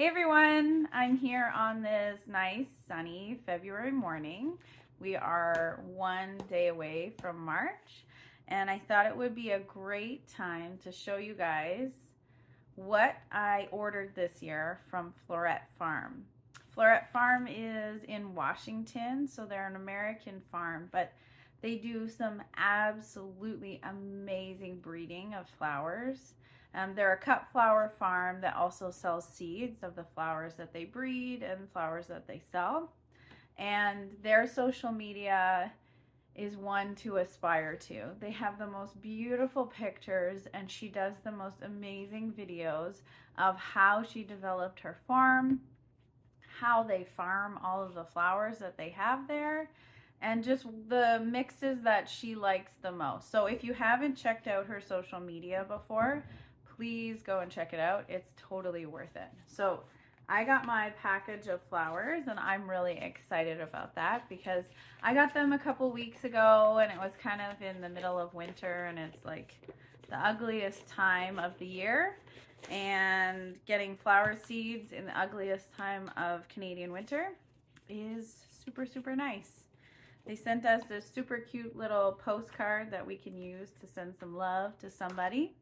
Hey everyone, I'm here on this nice sunny February morning. We are one day away from March, and I thought it would be a great time to show you guys what I ordered this year from Floret Farm. Floret Farm is in Washington, so they're an American farm, but they do some absolutely amazing breeding of flowers. They're a cut flower farm that also sells seeds of the flowers that they breed and flowers that they sell. And their social media is one to aspire to. They have the most beautiful pictures, and she does the most amazing videos of how she developed her farm, how they farm all of the flowers that they have there, and just the mixes that she likes the most. So if you haven't checked out her social media before, please go and check it out. It's totally worth it. So I got my package of flowers, and I'm really excited about that because I got them a couple weeks ago, and it was kind of in the middle of winter, and it's like the ugliest time of the year, and getting flower seeds in the ugliest time of Canadian winter is super nice. They sent us this super cute little postcard that we can use to send some love to somebody.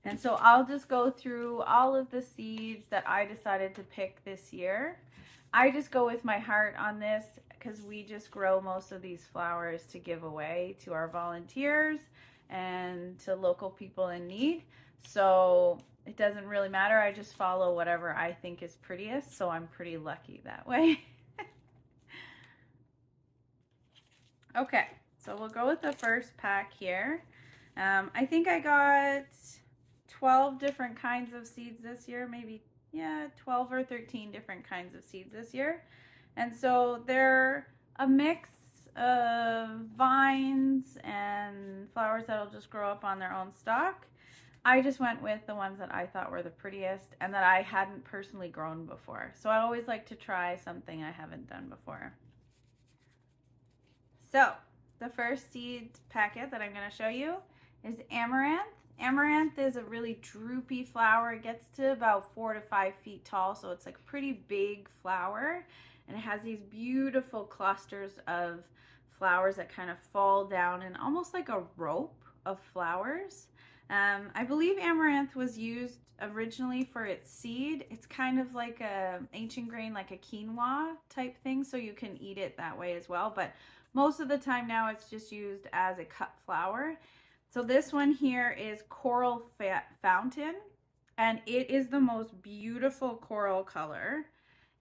And so I'll just go through all of the seeds that I decided to pick this year. I just go with my heart on this because we just grow most of these flowers to give away to our volunteers and to local people in need. So it doesn't really matter. I just follow whatever I think is prettiest. So I'm pretty lucky that way. Okay, so we'll go with the first pack here. I think I got 12 different kinds of seeds this year, maybe, 12 or 13 different kinds of seeds this year. And so they're a mix of vines and flowers that'll just grow up on their own stalk. I just went with the ones that I thought were the prettiest and that I hadn't personally grown before. So I always like to try something I haven't done before. So the first seed packet that I'm going to show you is Amaranth. Amaranth is a really droopy flower. It gets to about 4 to 5 feet tall, so it's like a pretty big flower, and it has these beautiful clusters of flowers that kind of fall down in almost like a rope of flowers. I believe Amaranth was used originally for its seed. It's kind of like a ancient grain, like a quinoa type thing, so you can eat it that way as well, but most of the time now it's just used as a cut flower. So this one here is Coral Fountain, and it is the most beautiful coral color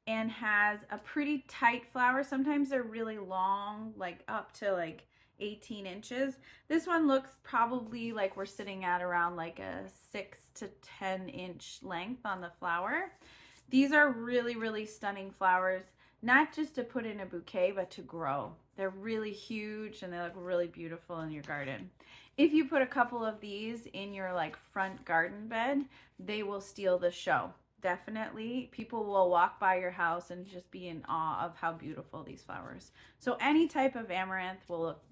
and has a pretty tight flower. Sometimes they're really long, like up to like 18 inches. This one looks probably like we're sitting at around like a 6 to 10 inch length on the flower. These are really stunning flowers, not just to put in a bouquet, but to grow. They're really huge and they look really beautiful in your garden. If you put a couple of these in your like front garden bed, they will steal the show. Definitely. People will walk by your house and just be in awe of how beautiful these flowers. So any type of amaranth will look,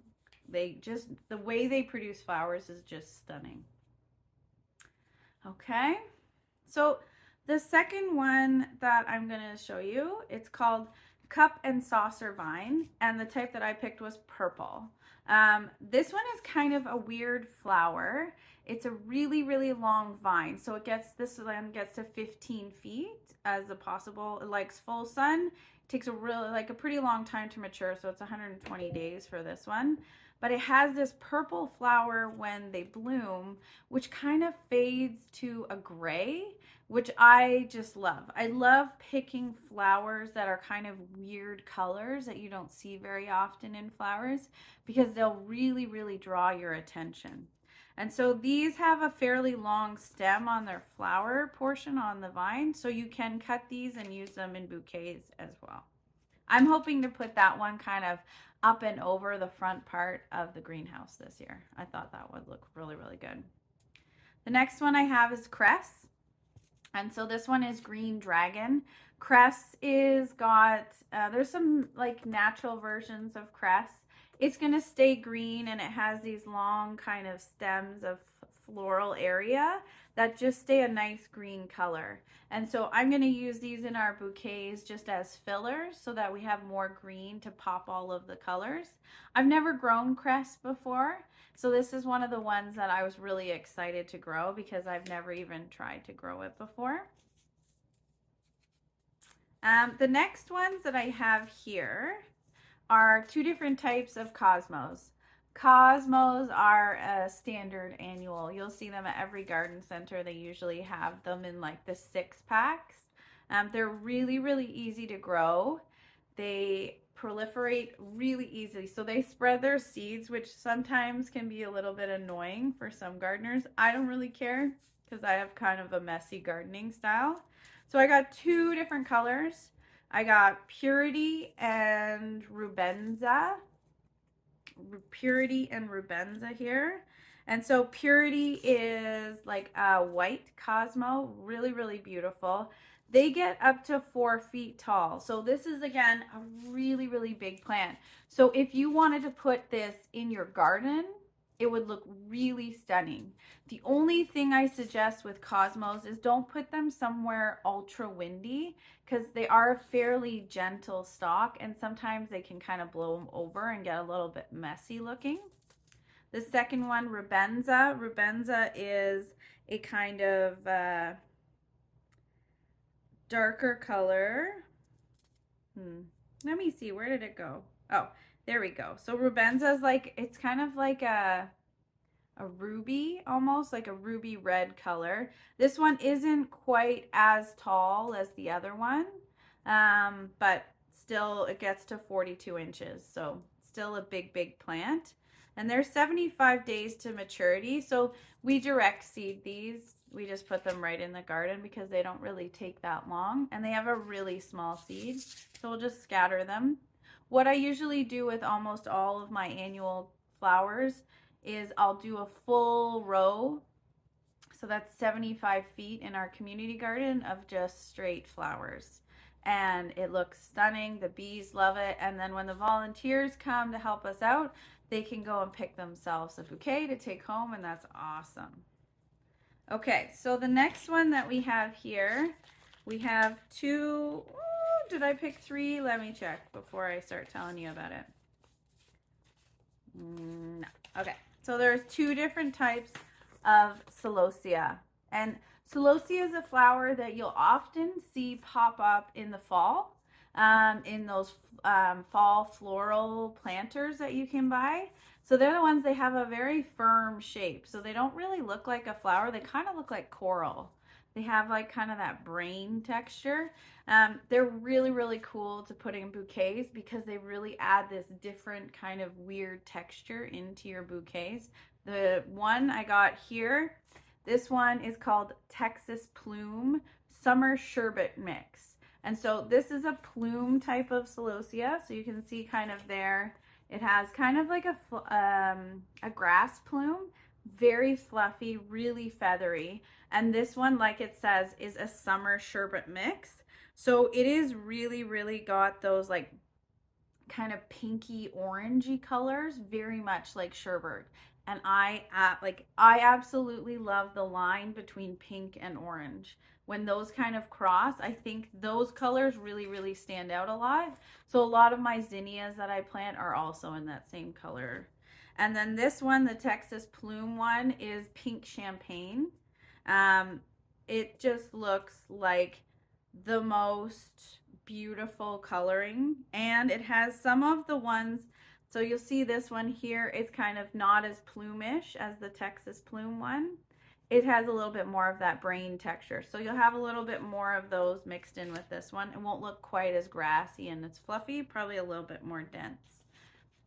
the way they produce flowers is just stunning. Okay. So the second one that I'm going to show you, it's called Cup and Saucer Vine, and the type that I picked was purple. This one is kind of a weird flower. It's a really long vine, so this one gets to 15 feet as a possible. It likes full sun. It takes a pretty long time to mature, so it's 120 days for this one. But it has this purple flower when they bloom, which kind of fades to a gray, which I just love. I love picking flowers that are kind of weird colors that you don't see very often in flowers because they'll really draw your attention. And so these have a fairly long stem on their flower portion on the vine, so you can cut these and use them in bouquets as well. I'm hoping to put that one kind of up and over the front part of the greenhouse this year. I thought that would look really good. The next one I have is Cress. And so this one is Green Dragon. Cress is there's some like natural versions of Cress. It's going to stay green, and it has these long kind of stems of floral area that just stay a nice green color. And so I'm going to use these in our bouquets just as fillers so that we have more green to pop all of the colors. I've never grown cress before, so this is one of the ones that I was really excited to grow because I've never even tried to grow it before. The next ones that I have here are two different types of cosmos. Cosmos are a standard annual. You'll see them at every garden center. They usually have them in like the 6-packs. They're really, really easy to grow. They proliferate really easily. So they spread their seeds, which sometimes can be a little bit annoying for some gardeners. I don't really care because I have kind of a messy gardening style. So I got two different colors. I got Purity and Rubenza. Purity and Rubenza here. And so Purity is like a white Cosmo, really, really beautiful. They get up to 4 feet tall. So this is, again, a really, really big plant. So if you wanted to put this in your garden, it would look really stunning. The only thing I suggest with Cosmos is don't put them somewhere ultra windy because they are a fairly gentle stalk and sometimes they can kind of blow them over and get a little bit messy looking. The second one, Rubenza. Rubenza is a kind of darker color. Let me see, where did it go? Oh, there we go. So Rubenza is like, it's kind of like a ruby, almost like a ruby red color. This one isn't quite as tall as the other one, but still it gets to 42 inches. So still a big, big plant. And they're 75 days to maturity. So we direct seed these. We just put them right in the garden because they don't really take that long. And they have a really small seed. So we'll just scatter them. What I usually do with almost all of my annual flowers is I'll do a full row. So that's 75 feet in our community garden of just straight flowers. And it looks stunning. The bees love it. And then when the volunteers come to help us out, they can go and pick themselves a bouquet to take home, and that's awesome. Okay, so the next one that we have here, we have two. Ooh, did I pick 3? Let me check before I start telling you about it. No. Okay, so there's 2 different types of Celosia. And Celosia is a flower that you'll often see pop up in the fall. In those fall floral planters that you can buy. So they're the ones, they have a very firm shape. So they don't really look like a flower. They kind of look like coral. They have like kind of that brain texture. They're really, really cool to put in bouquets because they really add this different kind of weird texture into your bouquets. The one I got here, this one is called Texas Plume Summer Sherbet Mix. And so this is a plume type of Celosia. So you can see kind of there, it has kind of like a grass plume, very fluffy, really feathery. And this one, like it says, is a summer sherbet mix. So it is really, really got those like kind of pinky orangey colors, very much like sherbet. And I absolutely love the line between pink and orange. When those kind of cross, I think those colors really, really stand out a lot. So a lot of my zinnias that I plant are also in that same color. And then this one, the Texas Plume one, is pink champagne. It just looks like the most beautiful coloring. And it has some of the ones, so you'll see this one here, it's kind of not as plumish as the Texas Plume one. It has a little bit more of that brain texture. So you'll have a little bit more of those mixed in with this one. It won't look quite as grassy and it's fluffy, probably a little bit more dense.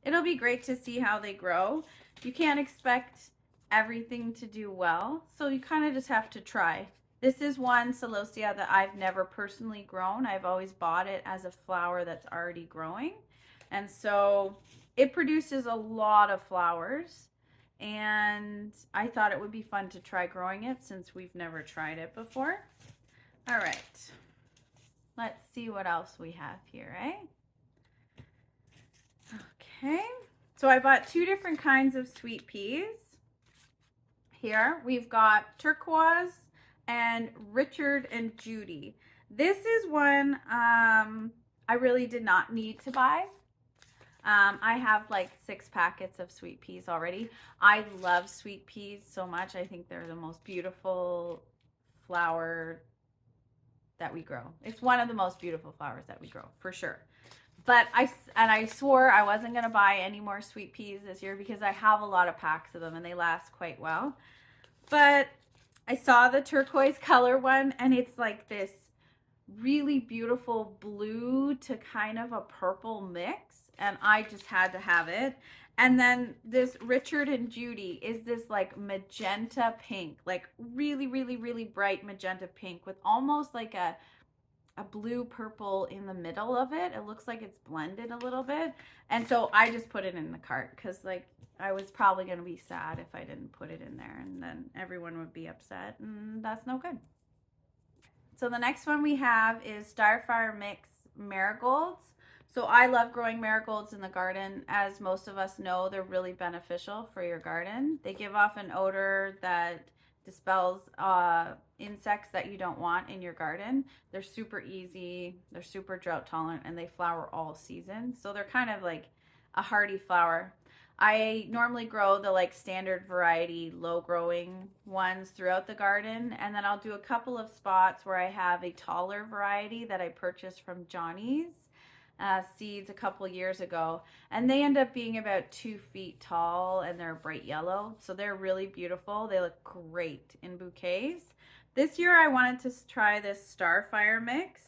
It'll be great to see how they grow. You can't expect everything to do well, so you kind of just have to try. This is one Celosia that I've never personally grown. I've always bought it as a flower that's already growing. And so it produces a lot of flowers. And I thought it would be fun to try growing it since we've never tried it before. All right, let's see what else we have here, eh? Okay, so I bought 2 different kinds of sweet peas. Here we've got Turquoise and Richard and Judy. This is one I really did not need to buy. I have like 6 packets of sweet peas already. I love sweet peas so much. I think they're the most beautiful flower that we grow. It's one of the most beautiful flowers that we grow, for sure. But I swore I wasn't going to buy any more sweet peas this year because I have a lot of packs of them and they last quite well. But I saw the turquoise color one, and it's like this really beautiful blue to kind of a purple mix, and I just had to have it. And then this Richard and Judy is this like magenta pink, like really, really, really bright magenta pink with almost like a blue purple in the middle of it. It looks like it's blended a little bit. And so I just put it in the cart because like I was probably going to be sad if I didn't put it in there, and then everyone would be upset, and that's no good. So the next one we have is Starfire Mix Marigolds. So I love growing marigolds in the garden. As most of us know, they're really beneficial for your garden. They give off an odor that dispels insects that you don't want in your garden. They're super easy, they're super drought tolerant, and they flower all season. So they're kind of like a hardy flower. I normally grow the like standard variety low growing ones throughout the garden, and then I'll do a couple of spots where I have a taller variety that I purchased from Johnny's seeds a couple years ago, and they end up being about 2 feet tall, and they're bright yellow, so they're really beautiful. They look great in bouquets. This year I wanted to try this Starfire mix.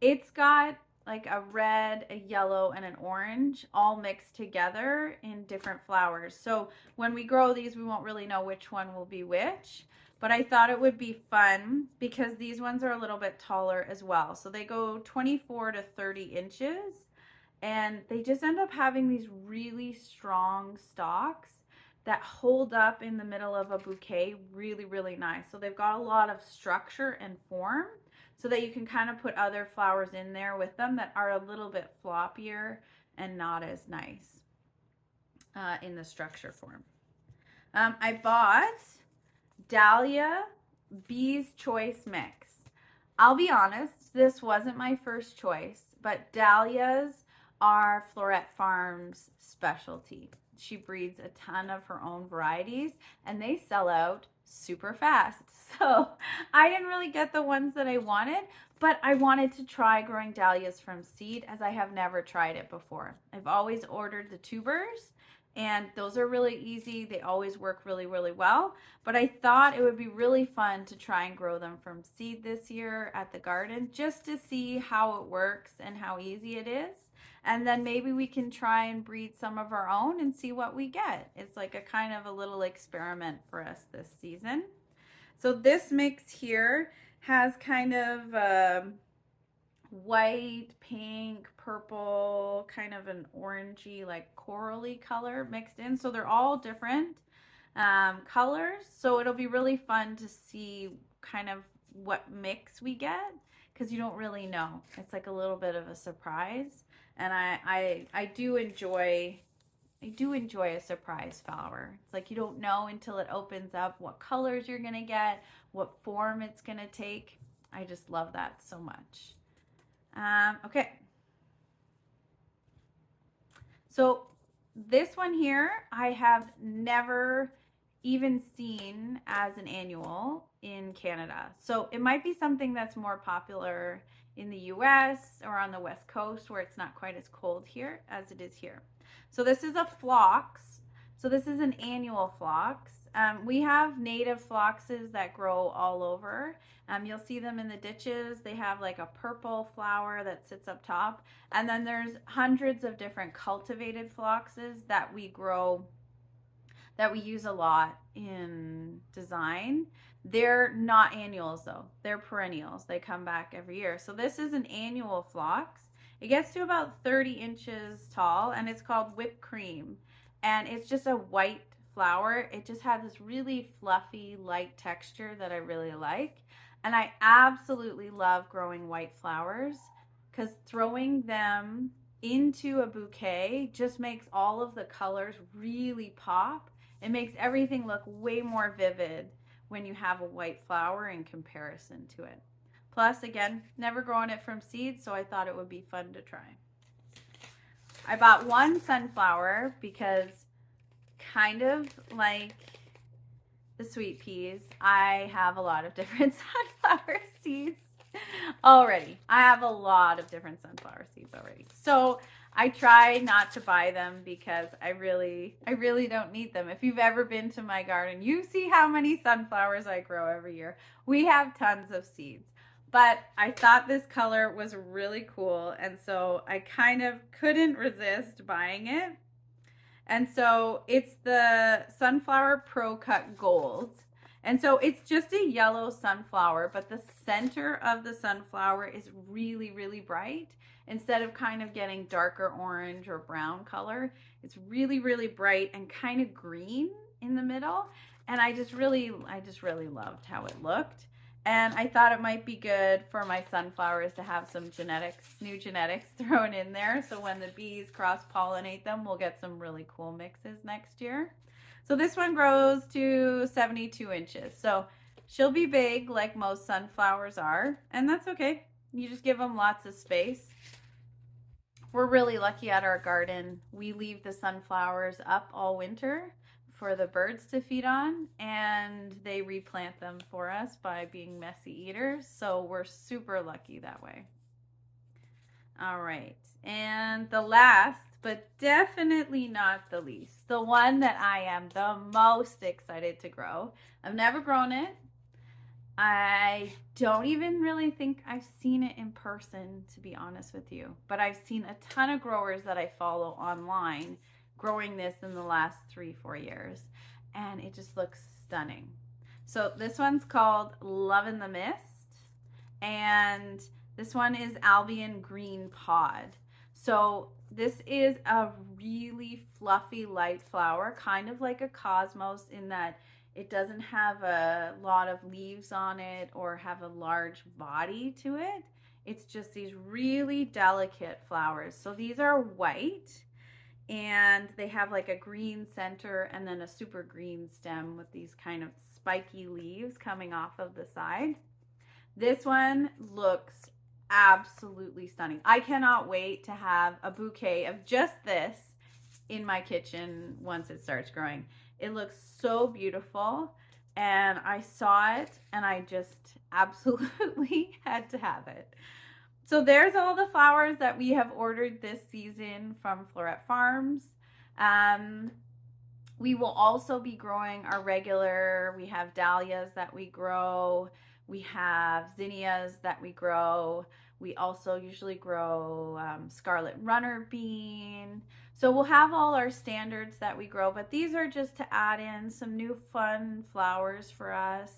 It's got like a red, a yellow, and an orange all mixed together in different flowers. So when we grow these, we won't really know which one will be which. But I thought it would be fun because these ones are a little bit taller as well. So they go 24 to 30 inches, and they just end up having these really strong stalks that hold up in the middle of a bouquet really, really nice. So they've got a lot of structure and form so that you can kind of put other flowers in there with them that are a little bit floppier and not as nice in the structure form. I bought Dahlia Bee's Choice Mix. I'll be honest, this wasn't my first choice, but Dahlias are Floret Farm's specialty. She breeds a ton of her own varieties, and they sell out super fast. So I didn't really get the ones that I wanted, but I wanted to try growing dahlias from seed as I have never tried it before. I've always ordered the tubers, and those are really easy. They always work really, really well. But I thought it would be really fun to try and grow them from seed this year at the garden, just to see how it works and how easy it is. And then maybe we can try and breed some of our own and see what we get. It's like a kind of a little experiment for us this season. So this mix here has kind of white, pink, purple, kind of an orangey, like corally color mixed in. So they're all different colors. So it'll be really fun to see kind of what mix we get, because you don't really know. It's like a little bit of a surprise. And I do enjoy a surprise flower. It's like you don't know until it opens up what colors you're gonna get, what form it's gonna take. I just love that so much. Okay. So this one here, I have never even seen as an annual in Canada. So it might be something that's more popular in the US or on the West Coast where it's not quite as cold here as it is here. So this is a phlox. So this is an annual phlox. We have native phloxes that grow all over. You'll see them in the ditches. They have like a purple flower that sits up top. And then there's hundreds of different cultivated phloxes that we grow, that we use a lot in design. They're not annuals though. They're perennials. They come back every year. So this is an annual phlox. It gets to about 30 inches tall, and it's called whipped cream. And it's just a white flower. It just has this really fluffy, light texture that I really like. And I absolutely love growing white flowers because throwing them into a bouquet just makes all of the colors really pop It makes everything look way more vivid when you have a white flower in comparison to it. Plus, again, never grown it from seed, so I thought it would be fun to try. I bought one sunflower because, kind of like the sweet peas, I have a lot of different sunflower seeds already. I have a lot of different sunflower seeds already. So I try not to buy them because I really don't need them. If you've ever been to my garden, you see how many sunflowers I grow every year. We have tons of seeds. But I thought this color was really cool, and so I kind of couldn't resist buying it. And so it's the Sunflower Pro Cut Gold. And so it's just a yellow sunflower, but the center of the sunflower is really, really bright. Instead of kind of getting darker orange or brown color, it's really, really bright and kind of green in the middle. And I just really loved how it looked. And I thought it might be good for my sunflowers to have some new genetics thrown in there. So when the bees cross-pollinate them, we'll get some really cool mixes next year. So this one grows to 72 inches. So she'll be big like most sunflowers are. And that's okay. You just give them lots of space. We're really lucky at our garden. We leave the sunflowers up all winter for the birds to feed on, and they replant them for us by being messy eaters. So we're super lucky that way. All right, and the last, but definitely not the least, the one that I am the most excited to grow. I've never grown it. I don't even really think I've seen it in person, to be honest with you, but I've seen a ton of growers that I follow online growing this in the last 3-4 years, and it just looks stunning. So this one's called Love in the Mist, and this one is Albion Green Pod. So this is a really fluffy light flower, kind of like a cosmos in that it doesn't have a lot of leaves on it or have a large body to it. It's just these really delicate flowers. So these are white, and they have like a green center and then a super green stem with these kind of spiky leaves coming off of the side. This one looks absolutely stunning. I cannot wait to have a bouquet of just this in my kitchen once it starts growing. It looks so beautiful, and I saw it and I just absolutely had to have it. So there's all the flowers that we have ordered this season from Floret Farms. We will also be growing our regular, we have dahlias that we grow. We have zinnias that we grow. We also usually grow scarlet runner bean. So we'll have all our standards that we grow, but these are just to add in some new fun flowers for us,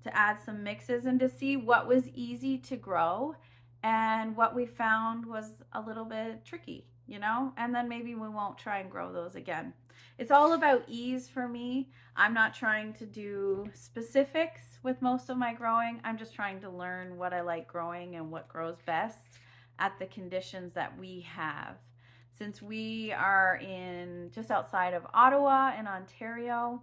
to add some mixes and to see what was easy to grow and what we found was a little bit tricky, you know, and then maybe we won't try and grow those again. It's all about ease for me. I'm not trying to do specifics with most of my growing. I'm just trying to learn what I like growing and what grows best at the conditions that we have. Since we are in just outside of Ottawa in Ontario,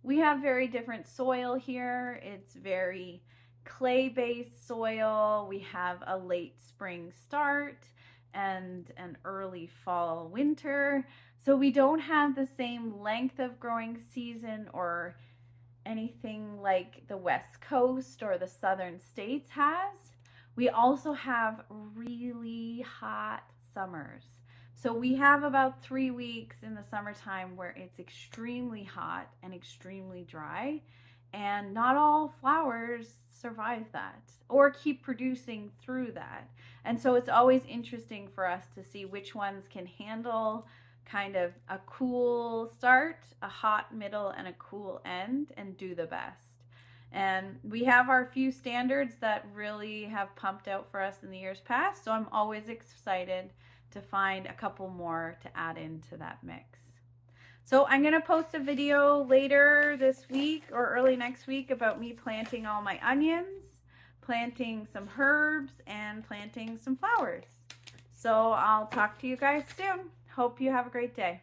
we have very different soil here. It's very clay-based soil. We have a late spring start and an early fall winter. So we don't have the same length of growing season or anything like the West Coast or the southern states has. We also have really hot summers. So we have about 3 weeks in the summertime where it's extremely hot and extremely dry, and not all flowers survive that or keep producing through that. And so it's always interesting for us to see which ones can handle kind of a cool start, a hot middle, and a cool end, and do the best. And we have our few standards that really have pumped out for us in the years past, so I'm always excited to find a couple more to add into that mix. So I'm going to post a video later this week or early next week about me planting all my onions, planting some herbs, and planting some flowers. So I'll talk to you guys soon. Hope you have a great day.